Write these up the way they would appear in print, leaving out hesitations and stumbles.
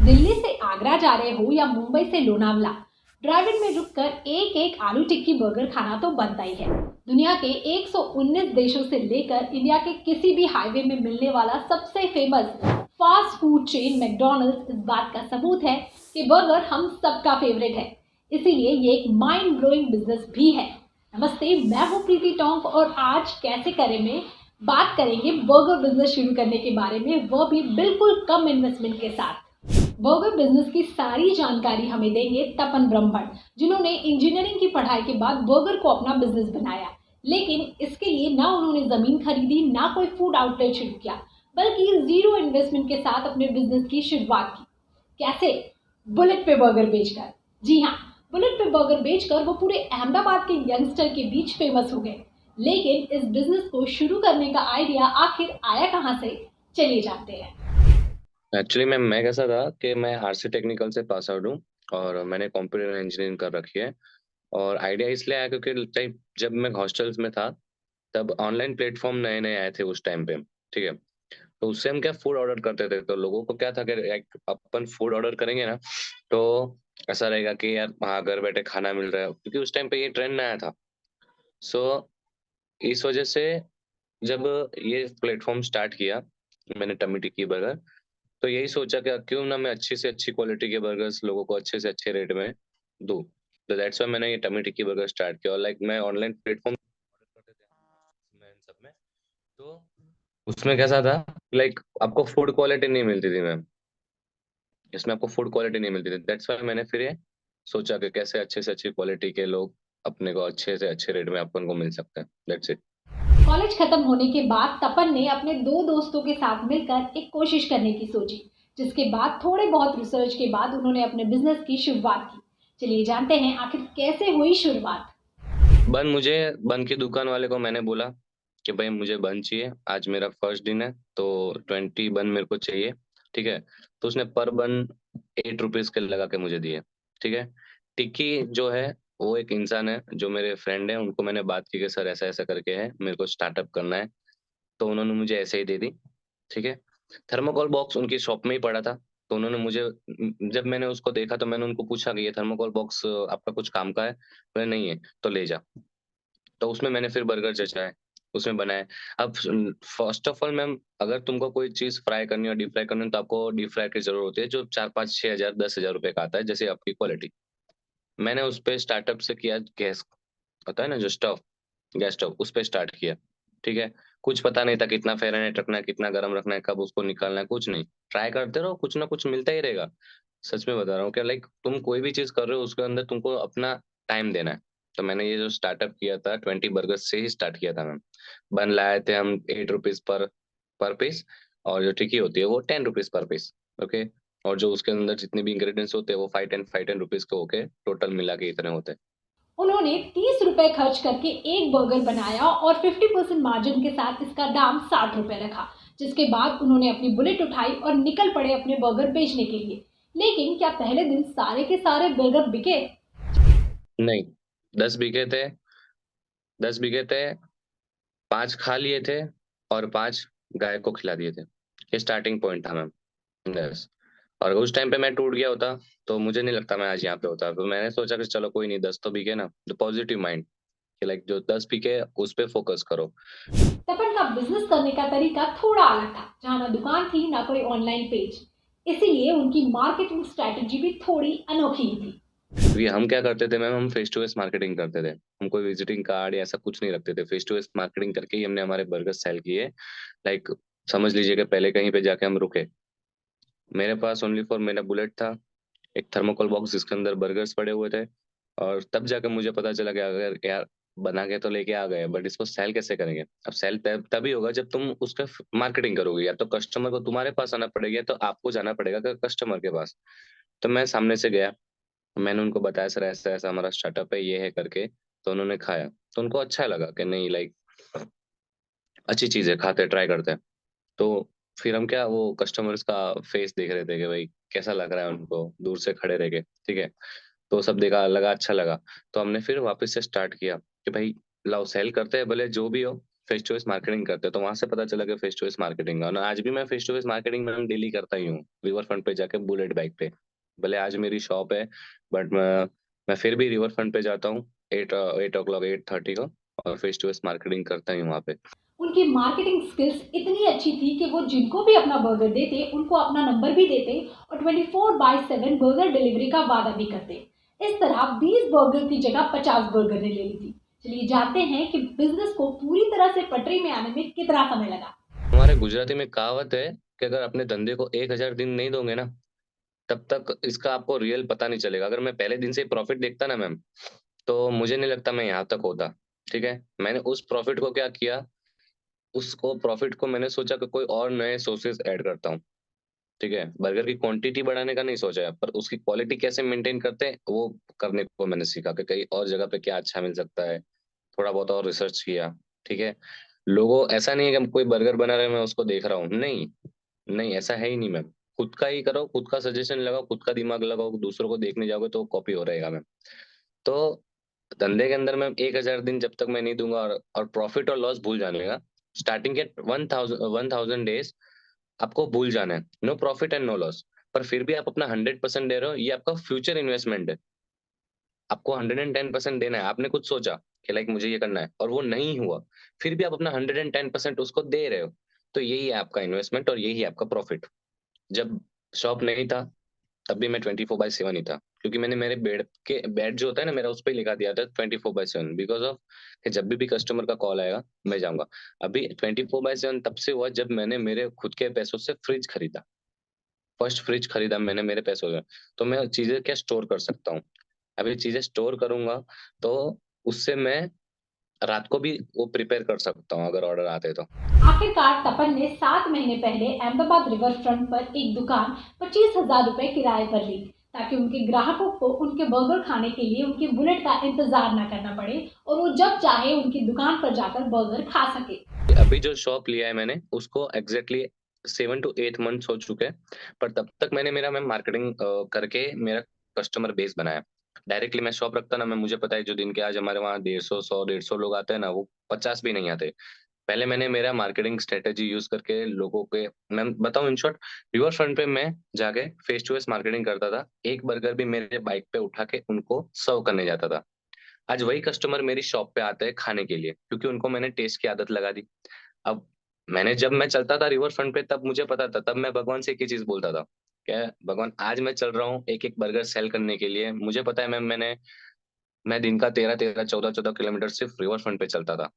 दिल्ली से आगरा जा रहे हो या मुंबई से लोनावला, ड्राइव में रुककर एक एक आलू टिक्की बर्गर खाना तो बनता ही है। दुनिया के 119 देशों से लेकर इंडिया के किसी भी हाईवे में मिलने वाला सबसे famous fast food chain McDonald's इस बात का सबूत है कि बर्गर हम सबका फेवरेट है। इसीलिए ये एक माइंड ब्लोइंग बिजनेस भी है। नमस्ते, मैं हूँ प्रीति टोंक और आज कैसे करें में बात करेंगे बर्गर बिजनेस शुरू करने के बारे में, वो भी बिल्कुल कम इन्वेस्टमेंट के साथ। बर्गर बिजनेस की सारी जानकारी हमें देंगे तपन ब्रह्मभट्ट, जिन्होंने इंजीनियरिंग की पढ़ाई के बाद बर्गर को अपना बिजनेस बनाया। लेकिन इसके लिए ना उन्होंने जमीन खरीदी, ना कोई फूड आउटलेट शुरू किया, बल्कि जीरो इन्वेस्टमेंट के साथ अपने बिजनेस की शुरुआत की। कैसे? बुलेट पे बर्गर बेचकर। जी हाँ, बुलेट पे बर्गर बेचकर वो पूरे अहमदाबाद के यंगस्टर के बीच फेमस हो गए। लेकिन इस बिजनेस को शुरू करने का आइडिया आखिर आया कहाँ से, चलिए जानते हैं। एक्चुअली मैं कैसा था कि मैं आरसी टेक्निकल से पास आउट हूँ और मैंने कंप्यूटर इंजीनियरिंग कर रखी है। और आइडिया इसलिए आया क्योंकि टाइप जब मैं हॉस्टल्स में था तब ऑनलाइन प्लेटफॉर्म नए नए आए थे उस टाइम पे। ठीक है, तो उससे हम क्या फूड ऑर्डर करते थे, तो लोगों को क्या था कि अपन फूड ऑर्डर करेंगे ना, तो ऐसा रहेगा कि यार हाँ घर बैठे खाना मिल रहा है, क्योंकि उस टाइम पे ये ट्रेंड नया था। सो इस वजह से जब ये प्लेटफॉर्म स्टार्ट किया मैंने टमी टिक्की बर्गर, तो यही सोचा कि क्यों ना मैं अच्छी से अच्छी क्वालिटी के बर्गर्स लोगों को अच्छे से अच्छे रेट में दूं। तो दैट्स व्हाई मैंने ये टमी टिक्की बर्गर स्टार्ट किया। और लाइक मैं ऑनलाइन प्लेटफॉर्म ऑर्डर करते थे मैं इन सब में, तो उसमें कैसा था, लाइक आपको फूड क्वालिटी नहीं मिलती थी मैम, इसमें आपको फूड क्वालिटी नहीं मिलती थी। दैट्स व्हाई मैंने फिर ये सोचा कि कैसे अच्छे से अच्छी क्वालिटी के लोग अपने को अच्छे से अच्छे रेट में अपन को मिल सकते हैं। That's it. कॉलेज खत्म होने के बाद तपन ने अपने दो दोस्तों के साथ मिलकर एक कोशिश करने की सोची, जिसके बाद थोड़े बहुत रिसर्च के बाद उन्होंने अपने बिजनेस की शुरुआत की। चलिए जानते हैं आखिर कैसे हुई शुरुआत। बन की दुकान वाले को मैंने बोला कि भाई मुझे बन चाहिए, आज मेरा फर्स्ट दिन है तो 20 बन मेरे को चाहिए। ठीक है, तो उसने पर बन 8 रुपीज के लगा के मुझे दिए। ठीक है, टिक्की जो है वो एक इंसान है जो मेरे फ्रेंड है, उनको मैंने बात की कि सर ऐसा ऐसा करके है, मेरे को स्टार्टअप करना है, तो उन्होंने मुझे ऐसे ही दे दी। ठीक है, थर्मोकोल बॉक्स उनकी शॉप में ही पड़ा था, तो उन्होंने मुझे, जब मैंने उसको देखा तो मैंने उनको पूछा कि ये थर्मोकोल बॉक्स आपका कुछ काम का है? बोले नहीं है, तो ले जा। तो उसमें मैंने फिर बर्गर जचाए, उसमें बनाए। अब फर्स्ट ऑफ ऑल मैम, अगर तुमको कोई चीज फ्राई करनी हो डीप फ्राई करनी हो तो आपको डीप फ्राई की जरूरत होती है, जो 4 5 6 हजार 10 हजार रुपए का आता है, जैसे आपकी क्वालिटी। मैंने उस पे स्टार्टअप से किया, गैस होता है ना जो स्टोव, गैस स्टोव, उस पे स्टार्ट किया। ठीक है, कुछ पता नहीं था कितना फ़ारेनहाइट रखना है, कितना गर्म रखना है, कब उसको निकालना है, कुछ नहीं। ट्राई करते रहो, कुछ ना कुछ मिलता ही रहेगा। सच में बता रहा हूँ कि लाइक तुम कोई भी चीज़ कर रहे हो उसके अंदर तुमको अपना टाइम देना है। तो मैंने ये जो स्टार्टअप किया था 20 बर्गर्स से ही स्टार्ट किया था मैम। बन लाए थे हम 8 रुपीज़ पर पर पीस, और जो टिक्की होती है वो 10 रुपीज़ पर पीस। ओके, और जो उसके अंदर जितने भी इंग्रेडिएंट्स होते हैं वो 5 रुपीज़ के होके टोटल मिला के इतने होते हैं। उन्होंने 30 रुपए खर्च करके एक बर्गर बनाया और 50% मार्जिन के साथ इसका दाम 60 रुपए रखा, जिसके बाद उन्होंने अपनी बुलेट उठाई और निकल पड़े अपने बर्गर बेचने के लिए। लेकिन क्या पहले दिन सारे के सारे बर्गर बिके? नहीं, 10 बिके थे, 10 बिके थे, 5 खा लिए थे और 5 गाय को खिला दिए थे। ये स्टार्टिंग पॉइंट था मैम। यस, और उस टाइम पे मैं टूट गया होता तो मुझे नहीं लगता मैं आज यहाँ पे होता। तो मैंने सोचा कि चलो कोई नहीं, 10 तो बिके ना, जो पॉजिटिव माइंड कि लाइक जो 10 बिके उस पे फोकस करो। तपन का बिजनेस करने का तरीका थोड़ा अलग था, जहाँ ना दुकान थी ना कोई ऑनलाइन पेज। इसीलिए उनकी मार्केटिंग स्ट्रेटेजी भी थोड़ी अनोखी ही थी। क्योंकि हम क्या करते थे मैम, हम फेस टू फेस मार्केटिंग करते थे। हम कोई विजिटिंग कार्ड या ऐसा कुछ नहीं रखते थे, फेस टू फेस मार्केटिंग करके ही हमने हमारे बर्गर सेल किए। लाइक समझ लीजिए कि पहले कहीं पे जाके हम रुके, मेरे पास ओनली फॉर मेरा बुलेट था, एक थर्मोकोल बॉक्स जिसके अंदर बर्गर्स पड़े हुए थे। और तब जाकर मुझे पता चला कि अगर यार बना के तो लेके आ गए बट इसको सेल कैसे करेंगे। अब सेल तभी होगा जब तुम उसका मार्केटिंग करोगे, या तो कस्टमर को तुम्हारे पास आना पड़ेगा या तो आपको जाना पड़ेगा कस्टमर के पास। तो मैं सामने से गया, मैंने उनको बताया सर ऐसा ऐसा हमारा स्टार्टअप है, ये है करके। तो उन्होंने खाया तो उनको अच्छा लगा कि नहीं लाइक अच्छी चीज है, खाते ट्राई करते हैं। तो फिर हम क्या वो कस्टमर्स का फेस देख रहे थे कि भाई कैसा लग रहा है उनको, दूर से खड़े रह के। ठीक है, तो सब देखा, लगा अच्छा लगा। तो हमने फिर वापस से स्टार्ट किया कि भाई लाओ सेल करते हैं भले जो भी हो, फेस टू फेस मार्केटिंग करते हैं, तो वहां से पता चला कि फेस टू फेस मार्केटिंग है। और आज भी मैं फेस टू फेस मार्केटिंग में डेली करता ही हूँ, रिवर फ्रंट पे जाके बुलेट बाइक पे। भले आज मेरी शॉप है, बट मैं फिर भी रिवर फ्रंट पे जाता हूँ 8 o'clock 8:30 को, और फेस टू फेस मार्केटिंग करता ही हूँ वहाँ पे। उनकी मार्केटिंग स्किल्स इतनी अच्छी थी कि वो जिनको भी अपना बर्गर देते उनको अपना नंबर भी देते और 24/7 बर्गर डिलीवरी का वादा भी करते। इस तरह 20 बर्गर की जगह 50 बर्गर ने ले ली थी। चलिए जानते हैं कि बिजनेस को पूरी तरह से पटरी में आने में कितना समय लगा। हमारे गुजराती में कहावत है कि अगर अपने धंधे को 1000 दिन नहीं दोगे ना, तब तक इसका आपको रियल पता नहीं चलेगा। अगर मैं पहले दिन से ही प्रॉफिट देखता ना मैम, तो मुझे नहीं लगता मैं यहाँ तक होता। ठीक है, मैंने उस प्रॉफिट को क्या किया, उसको प्रॉफिट को मैंने सोचा कि कोई और नए सोर्सेज ऐड करता हूँ। ठीक है, बर्गर की क्वांटिटी बढ़ाने का नहीं सोचा है, पर उसकी क्वालिटी कैसे मेंटेन करते हैं वो करने को मैंने सीखा कि कहीं और जगह पे क्या अच्छा मिल सकता है। थोड़ा बहुत और रिसर्च किया। ठीक है, लोगों ऐसा नहीं है कि हम कोई बर्गर बना रहे हैं मैं उसको देख रहा हूँ, नहीं। नहीं, ऐसा है ही नहीं मैम। खुद का ही करो, खुद का सजेशन लगाओ, खुद का दिमाग लगाओ, दूसरों को देखने जाओगे तो कॉपी हो रहेगा मैम। तो धंधे के अंदर मैं 1000 दिन जब तक मैं नहीं दूंगा, और प्रॉफिट और लॉस भूल जाने का। स्टार्टिंग के 1000 डेज आपको भूल जाना है, no profit and no loss. पर फिर भी आप अपना 100% दे रहे हो, ये आपका फ्यूचर इन्वेस्टमेंट है। आपको 110% देना है। आपने कुछ सोचा कि लाइक मुझे ये करना है और वो नहीं हुआ, फिर भी आप अपना 110% उसको दे रहे हो, तो यही है आपका इन्वेस्टमेंट और यही है आपका प्रॉफिट। जब शॉप नहीं था, तब भी मैं 24/7 ही था, क्योंकि मैंने मेरे बेड जो होता है ना मेरा, उस पर लिखा दिया था 24/7, बिकॉज ऑफ कि जब भी कस्टमर का कॉल आएगा मैं जाऊंगा। अभी 24/7 तब से हुआ जब मैंने मेरे खुद के पैसों से फ्रिज खरीदा। फर्स्ट फ्रिज खरीदा मैंने मेरे पैसों से, तो मैं चीजें क्या स्टोर कर सकता हूँ। अभी चीजें स्टोर करूंगा तो उससे मैं रात को भी वो प्रिपेयर कर सकता हूँ अगर ऑर्डर आते तो। आखिरकार तपन ने 7 महीने पहले अहमदाबाद रिवर फ्रंट पर एक दुकान 25,000 रुपए किराए पर ली, ताकि उनके ग्राहकों को उनके बर्गर खाने के लिए उनकी बुलेट का इंतजार न करना पड़े और वो जब चाहे उनकी दुकान पर जाकर बर्गर खा सके। अभी जो शॉप लिया है मैंने उसको एग्जैक्टली 7 to 8 months हो चुके हैं, पर तब तक मैंने मेरा मैं मार्केटिंग करके मेरा कस्टमर बेस बनाया। डायरेक्टली मैं शॉप रखता ना, मैं मुझे पता है जो दिन के आज हमारे वहाँ 150 लोग आते हैं ना, वो 50 भी नहीं आते। पहले मैंने मेरा मार्केटिंग स्ट्रेटेजी यूज करके लोगों के, मैं बताऊं इन शॉर्ट, रिवर फ्रंट पे मैं जाके फेस टू फेस मार्केटिंग करता था। एक बर्गर भी मेरे बाइक पे उठा के उनको सर्व करने जाता था। आज वही कस्टमर मेरी शॉप पे आते हैं खाने के लिए, क्योंकि उनको मैंने टेस्ट की आदत लगा दी। अब जब मैं चलता था रिवर फ्रंट पे, तब मुझे पता था, तब मैं भगवान से एक ही चीज बोलता था, क्या भगवान आज मैं चल रहा हूँ एक एक बर्गर सेल करने के लिए। मुझे पता है मैं दिन का 13 13 14 14 किलोमीटर सिर्फ रिवर फ्रंट पे चलता था।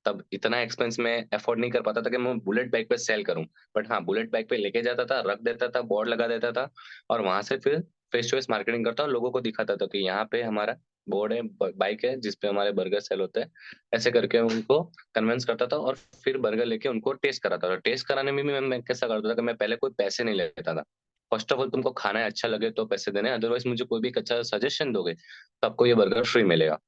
तब इतना एक्सपेंस मैं अफोर्ड नहीं कर पाता था कि मैं बुलेट बाइक पे सेल करूं। बट हाँ, बुलेट बाइक पे लेके जाता था, रख देता था, बोर्ड लगा देता था, और वहां से फिर फेस टू फेस मार्केटिंग करता और लोगों को दिखाता था कि यहाँ पे हमारा बोर्ड है, बाइक है जिसपे हमारे बर्गर सेल होते हैं। ऐसे करके उनको कन्विंस करता था और फिर बर्गर लेके उनको टेस्ट कराता था। टेस्ट कराने में भी मैं कैसा करता था कि मैं पहले कोई पैसे नहीं लेता था। फर्स्ट ऑफ ऑल तुमको खाना है, अच्छा लगे तो पैसे देने, अदरवाइज मुझे कोई भी एक अच्छा सजेशन दोगे तो आपको ये बर्गर फ्री मिलेगा।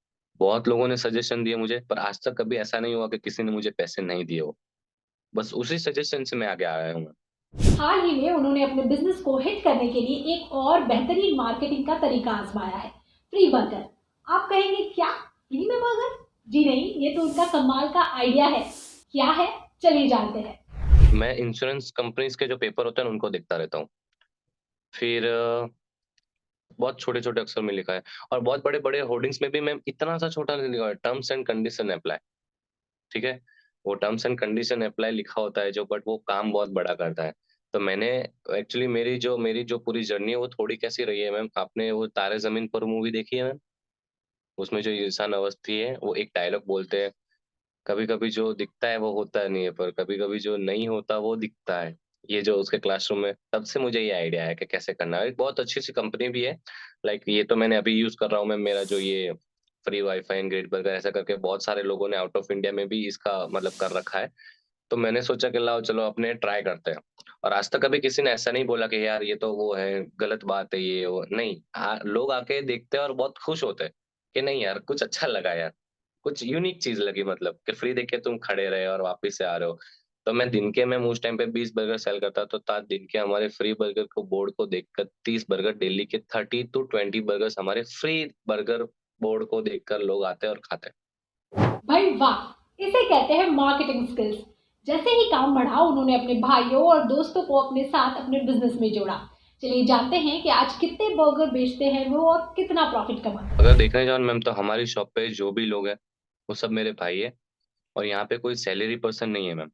बहुत लोगों ने सजेशन दिए मुझे, पर आज तक कभी ऐसा नहीं हुआ कि किसी ने मुझे पैसे नहीं दिए हो। बस उसी सजेशन से मैं आगे आया हूँ। हाल ही में उन्होंने अपने बिजनेस को हिट करने के लिए एक और बेहतरीन मार्केटिंग का तरीका आजमाया है, फ्री बर्गर। आप कहेंगे क्या फ्री में बर्गर? जी नहीं, ये तो उनका कमाल का आइडिया है। क्या है, चलिए जानते हैं। मैं इंश्योरेंस कंपनीज के जो पेपर होते हैं उनको देखता रहता हूँ। फिर बहुत छोटे छोटे अक्षर में लिखा है, और बहुत बड़े बड़े होर्डिंग्स में भी मैं इतना सा छोटा नहीं लिखा है, टर्म्स एंड कंडीशन अप्लाई। ठीक है, वो टर्म्स एंड कंडीशन अप्लाई लिखा होता है जो, बट वो काम बहुत बड़ा करता है। तो मैंने एक्चुअली मेरी जो पूरी जर्नी है वो थोड़ी कैसी रही है मैम, आपने वो तारे जमीन पर मूवी देखी है मैम? उसमें जो ईशान अवस्थी है वो एक डायलॉग बोलते हैं, कभी कभी जो दिखता है वो होता नहीं है, पर कभी कभी जो नहीं होता वो दिखता है। ये जो उसके क्लासरूम में, तब से मुझे ये आइडिया है कि कैसे करना है। एक बहुत अच्छी सी कंपनी भी है। लाइक ये तो मैंने अभी यूज कर रहा हूँ मैं, मेरा जो ये free wifi and great burger, ऐसा करके बहुत सारे लोगों ने आउट ऑफ इंडिया में भी इसका मतलब कर रखा है। तो मैंने सोचा कि लाओ चलो अपने ट्राई करते हैं। और आज तक कभी किसी ने ऐसा नहीं बोला कि यार ये तो वो है, गलत बात है, ये वो नहीं। लोग आके देखते हैं और बहुत खुश होते हैं कि नहीं यार कुछ अच्छा लगा यार, कुछ यूनिक चीज लगी, मतलब कि फ्री देख के तुम खड़े रहे और वापस से आ रहे हो। तो मैं उस टाइम पे 20 बर्गर सेल करता, तो दिन के हमारे फ्री बर्गर को बोर्ड को देखकर 30 बर्गर, डेली के 30 to 20 बर्गर्स हमारे फ्री बर्गर बोर्ड को देखकर लोग आते हैं और खाते हैं। भाई वाह, इसे कहते हैं मार्केटिंग स्किल्स। जैसे ही काम बढ़ा, उन्होंने अपने भाइयों और दोस्तों को अपने साथ अपने बिजनेस में जोड़ा। चलिए जानते हैं कि आज कितने बर्गर बेचते हैं वो और कितना प्रॉफिट कमाते हैं। अगर देखने जाओ मैम तो हमारी शॉप पे जो भी लोग हैं वो सब मेरे भाई है और यहाँ पे कोई सैलरी पर्सन नहीं है मैम।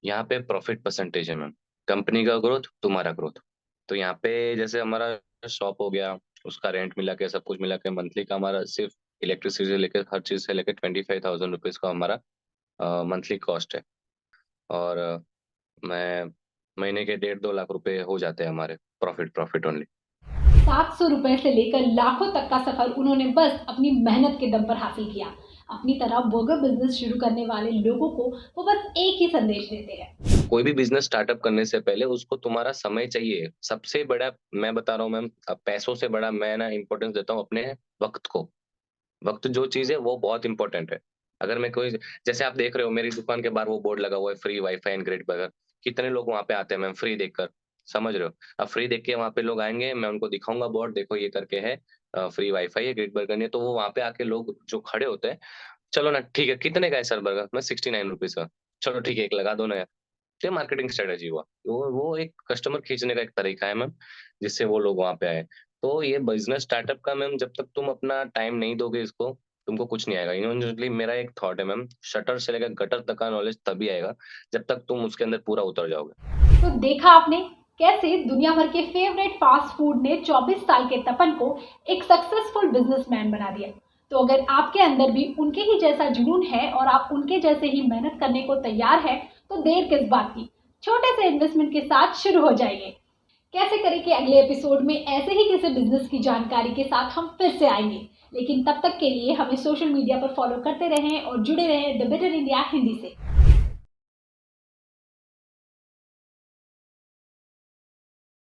यहाँ पे प्रॉफिट परसेंटेज है मैम। कंपनी का ग्रोथ तुम्हारा ग्रोथ। तो यहाँ पे जैसे हमारा शॉप हो गया, उसका रेंट मिला के सब कुछ मिला के मंथली का हमारा सिर्फ इलेक्ट्रिसिटी से लेकर हर चीज से लेकर 25,000 रुपीज का हमारा मंथली कॉस्ट है। और मैं महीने के 1.5-2 लाख रुपए हो जाते हैं हमारे प्रॉफिट प्रॉफिट ओनली। 700 रुपए से लेकर लाखों तक का सफर उन्होंने बस अपनी मेहनत के दम पर हासिल किया। अपनी तरह बर्गर बिजनेस शुरू करने वाले लोगों को वो बस एक ही संदेश देते हैं। कोई भी बिजनेस स्टार्टअप करने से पहले उसको तुम्हारा समय चाहिए। सबसे बड़ा मैं बता रहा हूँ मैम, अब पैसों से बड़ा मैं ना इम्पोर्टेंस देता हूँ अपने वक्त को। वक्त जो चीज है वो बहुत इंपॉर्टेंट है। अगर मैं कोई, जैसे आप देख रहे हो मेरी दुकान के बाहर वो बोर्ड लगा हुआ है, free wifi and great burger. कितने लोग वहां पे आते हैं मैम फ्री देखकर, समझ रहे हो? अब फ्री देख के वहां पे लोग आएंगे, मैं उनको दिखाऊंगा बोर्ड, देखो ये करके है, फ्री वाईफाई है, ग्रेट बर्गर नहीं है, तो वो वहां पे आके लोग जो खड़े होते हैं, चलो ना ठीक है कितने का है सर बर्गर, मैं 69 रुपीज का, चलो ठीक है एक लगा दो ना यार। ये मार्केटिंग स्ट्रेटेजी हुआ, वो एक कस्टमर खींचने का एक तरीका है मैम, जिससे वो लोग वहां पे आए। तो ये बिजनेस स्टार्टअप का मैम, जब तक तुम अपना टाइम नहीं दोगे इसको, तुमको कुछ नहीं आएगा। यूजुअली मेरा एक थॉट है मैम, शटर से लेकर गटर तक का नॉलेज तभी आएगा जब तक तुम उसके अंदर पूरा उतर जाओगे। तो देखा आपने कैसे दुनिया भर के फेवरेट फास्ट फूड ने 24 साल के तपन को एक सक्सेसफुल बिजनेसमैन बना दिया। तो अगर आपके अंदर भी उनके ही जैसा जुनून है और आप उनके जैसे ही मेहनत करने को तैयार है, तो देर किस बात की, छोटे से इन्वेस्टमेंट के साथ शुरू हो जाइए। कैसे करें कि अगले एपिसोड में ऐसे ही किसी बिजनेस की जानकारी के साथ हम फिर से आएंगे। लेकिन तब तक के लिए हमें सोशल मीडिया पर फॉलो करते रहें और जुड़े रहें द बेटर इंडिया हिंदी से।